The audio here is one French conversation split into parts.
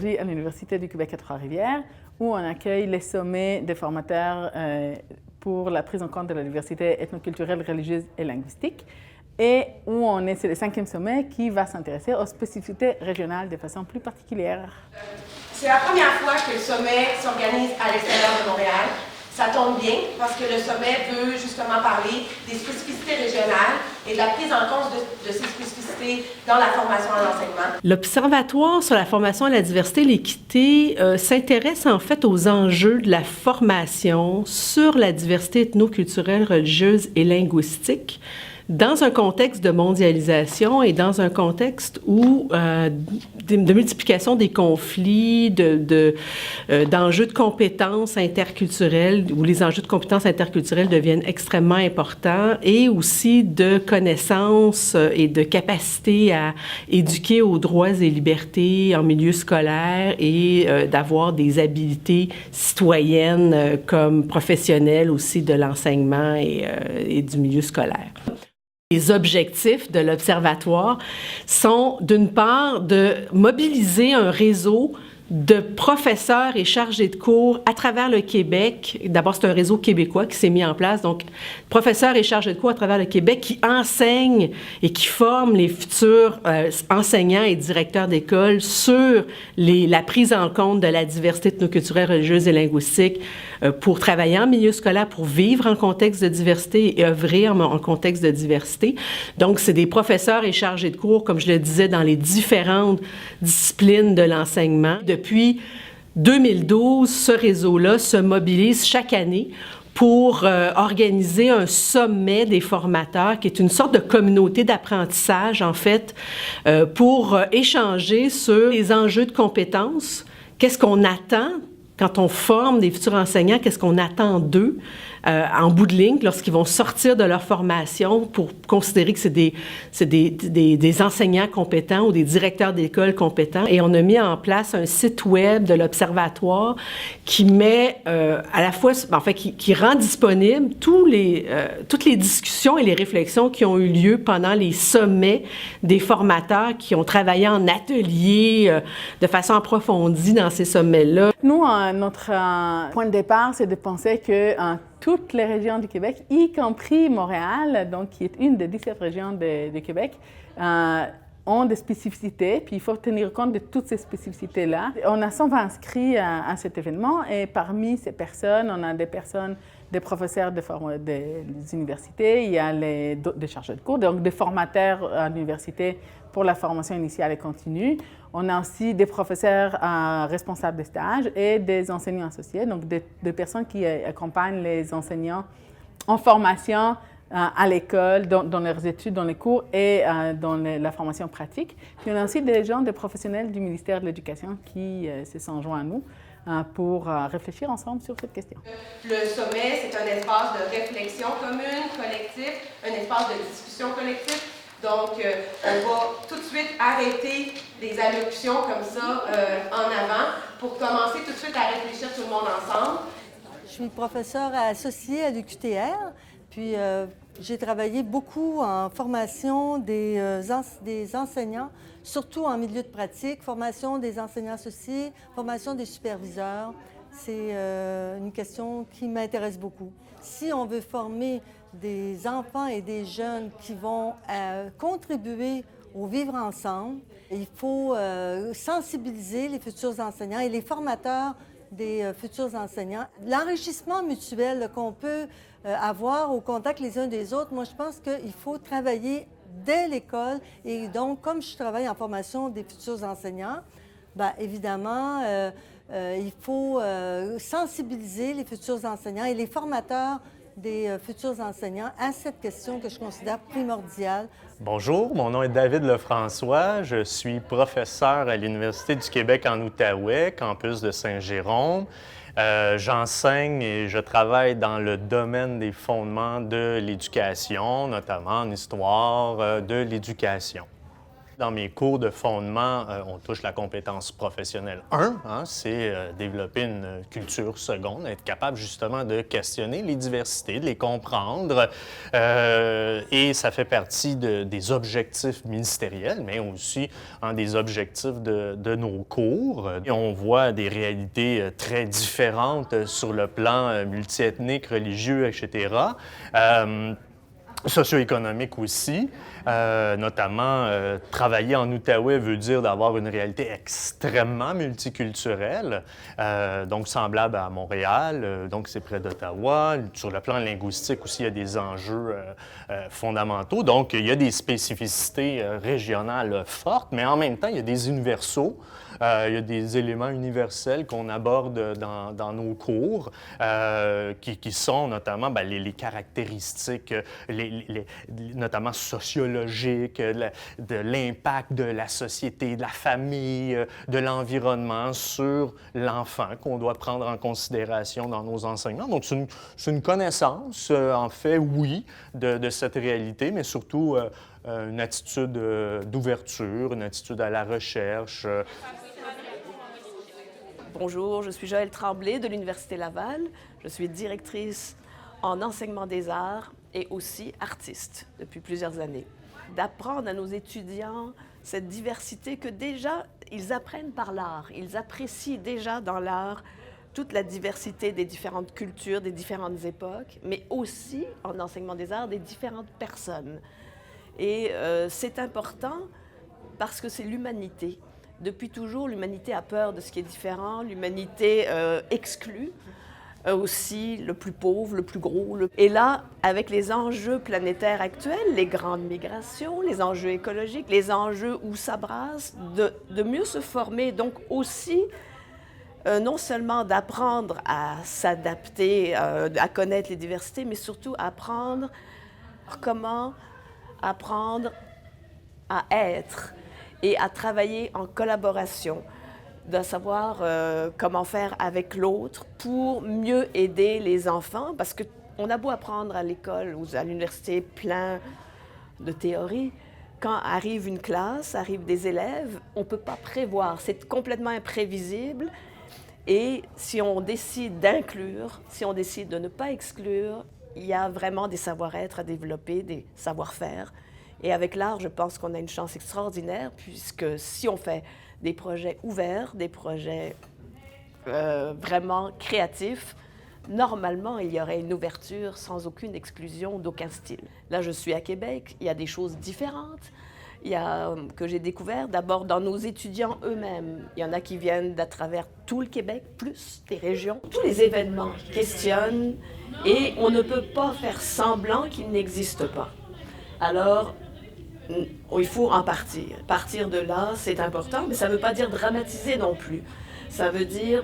pédagogie à l'Université du Québec à Trois-Rivières, où on accueille les sommets des formateurs pour la prise en compte de la diversité ethnoculturelle, religieuse et linguistique, et où c'est le 5e sommet qui va s'intéresser aux spécificités régionales de façon plus particulière. C'est la première fois que le sommet s'organise à l'extérieur de Montréal. Ça tombe bien parce que le sommet veut justement parler des spécificités régionales et de la prise en compte de ces spécificités dans la formation à l'enseignement. L'Observatoire sur la formation à la diversité et l'équité s'intéresse en fait aux enjeux de la formation sur la diversité ethnoculturelle, religieuse et linguistique dans un contexte de mondialisation et dans un contexte où de multiplication des conflits, d'enjeux de compétences interculturelles, où les enjeux de compétences interculturelles deviennent extrêmement importants, et aussi de connaissances et de capacité à éduquer aux droits et libertés en milieu scolaire et d'avoir des habiletés citoyennes comme professionnelles aussi de l'enseignement et du milieu scolaire. Les objectifs de l'Observatoire sont, d'une part, de mobiliser un réseau de professeurs et chargés de cours à travers le Québec. D'abord, c'est un réseau québécois qui s'est mis en place, donc professeurs et chargés de cours à travers le Québec qui enseignent et qui forment les futurs enseignants et directeurs d'école sur la prise en compte de la diversité ethnoculturelle, religieuse et linguistique pour travailler en milieu scolaire, pour vivre en contexte de diversité et œuvrer en contexte de diversité. Donc, c'est des professeurs et chargés de cours, comme je le disais, dans les différentes disciplines de l'enseignement. Depuis 2012, ce réseau-là se mobilise chaque année pour organiser un sommet des formateurs, qui est une sorte de communauté d'apprentissage, en fait, pour échanger sur les enjeux de compétences, qu'est-ce qu'on attend quand on forme des futurs enseignants, qu'est-ce qu'on attend d'eux en bout de ligne lorsqu'ils vont sortir de leur formation pour considérer que c'est des enseignants compétents ou des directeurs d'école compétents. Et on a mis en place un site web de l'Observatoire qui met à la fois, en fait, qui rend disponible toutes les discussions et les réflexions qui ont eu lieu pendant les sommets des formateurs qui ont travaillé en atelier de façon approfondie dans ces sommets-là. Nous, notre point de départ, c'est de penser que toutes les régions du Québec, y compris Montréal, donc qui est une des 17 régions de Québec, ont des spécificités, puis il faut tenir compte de toutes ces spécificités-là. On a 120 inscrits à cet événement, et parmi ces personnes, on a des professeurs des universités, il y a des chargés de cours, donc des formateurs à l'université pour la formation initiale et continue. On a aussi des professeurs responsables de stage et des enseignants associés, donc des personnes qui accompagnent les enseignants en formation à l'école, dans leurs études, dans les cours et dans la formation pratique. Puis on a aussi des professionnels du ministère de l'Éducation qui se sont joints à nous pour réfléchir ensemble sur cette question. Le sommet, c'est un espace de réflexion commune, collectif, un espace de discussion collective. Donc, on va tout de suite arrêter les allocutions comme ça en avant pour commencer tout de suite à réfléchir tout le monde ensemble. Je suis professeure associée à l'UQTR, puis j'ai travaillé beaucoup en formation des enseignants, surtout en milieu de pratique, formation des enseignants associés, formation des superviseurs. C'est une question qui m'intéresse beaucoup. Si on veut former des enfants et des jeunes qui vont contribuer au vivre ensemble, il faut sensibiliser les futurs enseignants et les formateurs des futurs enseignants. L'enrichissement mutuel qu'on peut avoir au contact les uns des autres, moi je pense qu'il faut travailler dès l'école. Et donc, comme je travaille en formation des futurs enseignants, bien évidemment, il faut sensibiliser les futurs enseignants et les formateurs des futurs enseignants à cette question que je considère primordiale. Bonjour, mon nom est David Lefrançois. Je suis professeur à l'Université du Québec en Outaouais, campus de Saint-Jérôme. J'enseigne et je travaille dans le domaine des fondements de l'éducation, notamment en histoire de l'éducation. Dans mes cours de fondement, on touche la compétence professionnelle 1, c'est développer une culture seconde, être capable justement de questionner les diversités, de les comprendre. Et ça fait partie des objectifs ministériels, mais aussi des objectifs de nos cours. Et on voit des réalités très différentes sur le plan multiethnique, religieux, etc. Socio-économique aussi, notamment travailler en Outaouais veut dire d'avoir une réalité extrêmement multiculturelle, donc semblable à Montréal, donc c'est près d'Ottawa. Sur le plan linguistique aussi, il y a des enjeux fondamentaux, donc il y a des spécificités régionales fortes, mais en même temps, il y a des universaux. Il y a des éléments universels qu'on aborde dans nos cours qui sont notamment les caractéristiques, notamment sociologiques, de l'impact de la société, de la famille, de l'environnement sur l'enfant qu'on doit prendre en considération dans nos enseignements. Donc, c'est une connaissance, en fait, oui, de cette réalité, mais surtout une attitude d'ouverture, une attitude à la recherche. Bonjour, je suis Joëlle Tremblay de l'Université Laval. Je suis directrice en enseignement des arts et aussi artiste depuis plusieurs années. D'apprendre à nos étudiants cette diversité que déjà, ils apprennent par l'art. Ils apprécient déjà dans l'art toute la diversité des différentes cultures, des différentes époques, mais aussi en enseignement des arts des différentes personnes. Et c'est important parce que c'est l'humanité. Depuis toujours, l'humanité a peur de ce qui est différent, l'humanité exclut aussi le plus pauvre, le plus gros. Et là, avec les enjeux planétaires actuels, les grandes migrations, les enjeux écologiques, les enjeux où ça brasse, de mieux se former, donc aussi non seulement d'apprendre à s'adapter, à connaître les diversités, mais surtout apprendre comment apprendre à être et à travailler en collaboration, de savoir comment faire avec l'autre pour mieux aider les enfants, parce qu'on a beau apprendre à l'école ou à l'université plein de théories, quand arrive une classe, arrivent des élèves, on ne peut pas prévoir, c'est complètement imprévisible. Et si on décide d'inclure, si on décide de ne pas exclure, il y a vraiment des savoir-être à développer, des savoir-faire. Et avec l'art, je pense qu'on a une chance extraordinaire, puisque si on fait des projets ouverts, des projets vraiment créatifs, normalement, il y aurait une ouverture sans aucune exclusion d'aucun style. Là, je suis à Québec, il y a des choses différentes que j'ai découvert. D'abord, dans nos étudiants eux-mêmes, il y en a qui viennent d'à travers tout le Québec, plus des régions. Tous les événements questionnent et on ne peut pas faire semblant qu'ils n'existent pas. Alors, il faut en partir. Partir de là, c'est important, mais ça ne veut pas dire dramatiser non plus. Ça veut dire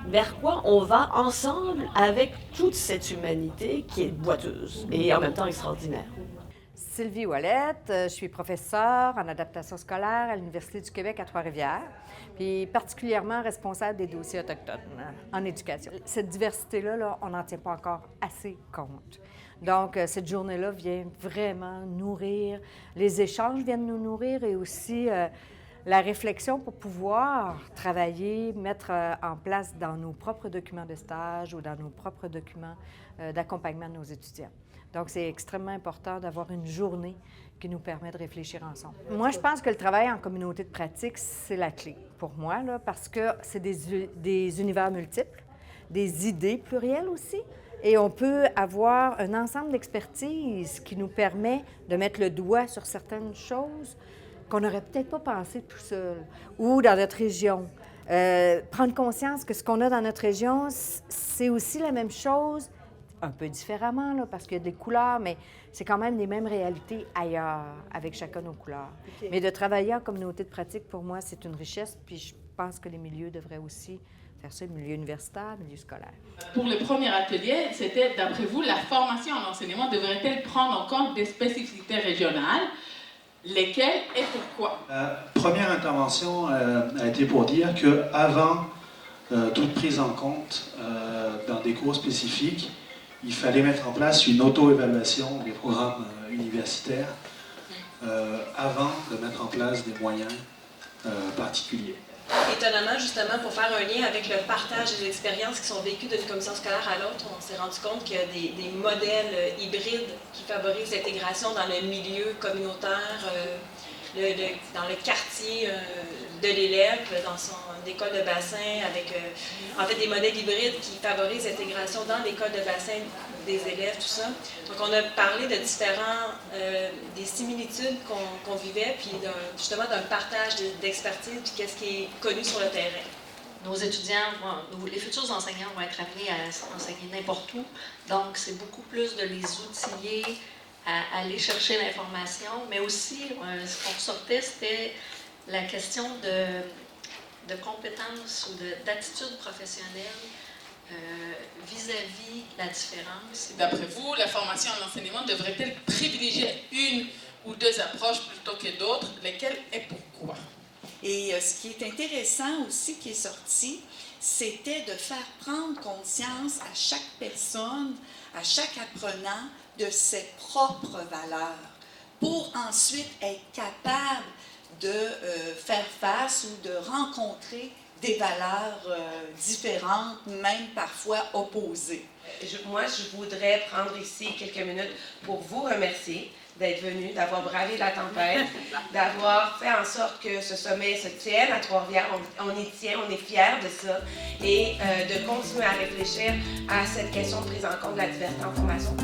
vers quoi on va ensemble avec toute cette humanité qui est boiteuse et en même temps extraordinaire. Sylvie Ouellette, je suis professeure en adaptation scolaire à l'Université du Québec à Trois-Rivières, puis particulièrement responsable des dossiers autochtones en éducation. Cette diversité-là, on n'en tient pas encore assez compte. Donc, cette journée-là vient vraiment nourrir, les échanges viennent nous nourrir et aussi la réflexion pour pouvoir travailler, mettre en place dans nos propres documents de stage ou dans nos propres documents d'accompagnement de nos étudiants. Donc, c'est extrêmement important d'avoir une journée qui nous permet de réfléchir ensemble. Moi, je pense que le travail en communauté de pratique, c'est la clé pour moi, là, parce que c'est des univers multiples, des idées plurielles aussi. Et on peut avoir un ensemble d'expertise qui nous permet de mettre le doigt sur certaines choses qu'on n'aurait peut-être pas pensé tout seul ou dans notre région. Prendre conscience que ce qu'on a dans notre région, c'est aussi la même chose, un peu différemment, là, parce qu'il y a des couleurs, mais c'est quand même les mêmes réalités ailleurs, avec chacun nos couleurs. Okay. Mais de travailler en communauté de pratique, pour moi, c'est une richesse, puis je pense que les milieux devraient aussi faire ça, le milieu universitaire, le milieu scolaire. Pour le premier atelier, c'était, d'après vous, la formation en enseignement devrait-elle prendre en compte des spécificités régionales? Lesquelles et pourquoi? Première intervention a été pour dire qu'avant toute prise en compte dans des cours spécifiques, il fallait mettre en place une auto-évaluation des programmes universitaires avant de mettre en place des moyens particuliers. Étonnamment, justement, pour faire un lien avec le partage des expériences qui sont vécues d'une commission scolaire à l'autre, on s'est rendu compte qu'il y a des modèles hybrides qui favorisent l'intégration dans le milieu communautaire, dans le quartier de l'élève, dans son école de bassin, avec en fait des modèles hybrides qui favorisent l'intégration dans l'école de bassin des élèves, tout ça. Donc on a parlé de différents, des similitudes qu'on vivait, puis justement d'un partage d'expertise, puis qu'est-ce qui est connu sur le terrain. Nos étudiants, les futurs enseignants vont être amenés à enseigner n'importe où, donc c'est beaucoup plus de les outiller à aller chercher l'information, mais aussi, ce qu'on ressortait, c'était la question de compétences ou d'attitude professionnelle vis-à-vis la différence. D'après vous, la formation en enseignement devrait-elle privilégier une ou deux approches plutôt que d'autres? Lesquelles et pourquoi? Et ce qui est intéressant aussi qui est sorti, c'était de faire prendre conscience à chaque personne, à chaque apprenant, de ses propres valeurs, pour ensuite être capable de faire face ou de rencontrer des valeurs différentes, même parfois opposées. Moi, je voudrais prendre ici quelques minutes pour vous remercier d'être venu, d'avoir bravé la tempête, d'avoir fait en sorte que ce sommet se tienne à Trois-Rivières. On y tient, on est fiers de ça, et de continuer à réfléchir à cette question de prise en compte de la diversité en formation.